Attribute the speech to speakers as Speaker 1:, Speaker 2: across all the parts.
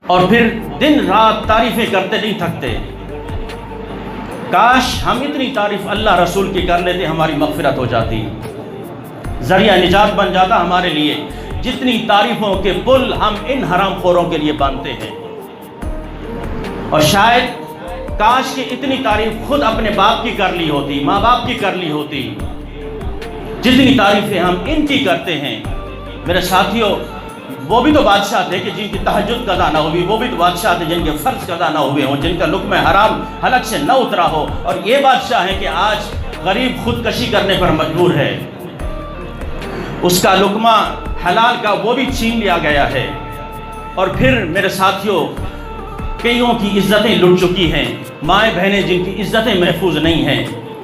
Speaker 1: اور پھر دن رات تعریفیں کرتے نہیں تھکتے۔ کاش ہم اتنی تعریف اللہ رسول کی کر لیتے، ہماری مغفرت ہو جاتی، ذریعہ نجات بن جاتا ہمارے لیے۔ جتنی تعریفوں کے پل ہم ان حرام خوروں کے لیے باندھتے ہیں، اور شاید کاش کہ اتنی تعریف خود اپنے باپ کی کر لی ہوتی، ماں باپ کی کر لی ہوتی، جتنی تعریفیں ہم ان کی کرتے ہیں۔ میرے ساتھیوں، وہ بھی تو بادشاہ تھے کہ جن کی تہجد قضا نہ ہوئی، وہ بھی تو بادشاہ تھے جن کے فرض قضا نہ ہوئے ہوں، جن کا لقمہ حرام حلق سے نہ اترا ہو، اور یہ بادشاہ ہے کہ آج غریب خودکشی کرنے پر مجبور ہے، اس کا لقمہ حلال کا وہ بھی چھین لیا گیا ہے۔ اور پھر میرے ساتھیوں، کئیوں کی عزتیں لٹ چکی ہیں، مائیں بہنیں جن کی عزتیں محفوظ نہیں ہیں،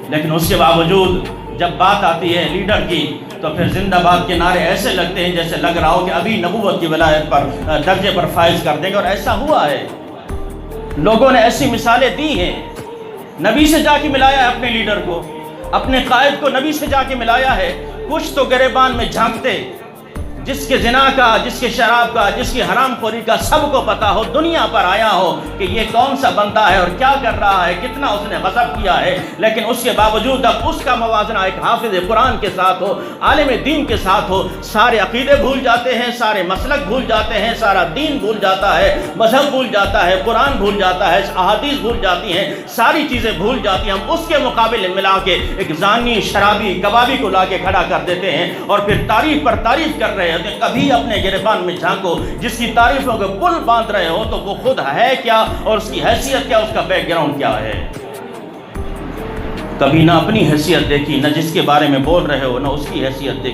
Speaker 1: لیکن اس کے باوجود جب بات آتی ہے لیڈر کی تو پھر زندہ باد کے نعرے ایسے لگتے ہیں جیسے لگ رہا ہو کہ ابھی نبوت کی ولایت پر درجے پر فائز کر دیں گے، اور ایسا ہوا ہے۔ لوگوں نے ایسی مثالیں دی ہیں، نبی سے جا کے ملایا ہے اپنے لیڈر کو، اپنے قائد کو نبی سے جا کے ملایا ہے۔ کچھ تو گریبان میں جھانکتے، جس کے زنا کا، جس کے شراب کا، جس کی حرام خوری کا سب کو پتا ہو، دنیا پر آیا ہو کہ یہ کون سا بندہ ہے اور کیا کر رہا ہے، کتنا اس نے غضب کیا ہے، لیکن اس کے باوجود اب اس کا موازنہ ایک حافظ قرآن کے ساتھ ہو، عالم دین کے ساتھ ہو، سارے عقیدے بھول جاتے ہیں، سارے مسلک بھول جاتے ہیں، سارا دین بھول جاتا ہے، مذہب بھول جاتا ہے، قرآن بھول جاتا ہے، احادیث بھول جاتی ہیں، ساری چیزیں بھول جاتی ہیں۔ ہم اس کے مقابلے ملا کے ایک زانی، شرابی، کبابی کو لا کے کھڑا کر دیتے ہیں، اور پھر تعریف پر تعریف کر رہے ہوتے ہیں۔ کبھی اپنے گریبان میں جھانکو، جس کی تعریفوں کے پل باندھ رہے ہو تو وہ خود ہے کیا، اور اس کی حیثیت کیا، اس کا بیک گراؤنڈ کیا ہے۔ کبھی نہ اپنی حیثیت دیکھی، نہ جس کے بارے میں بول رہے ہو نہ اس کی حیثیت دیکھی۔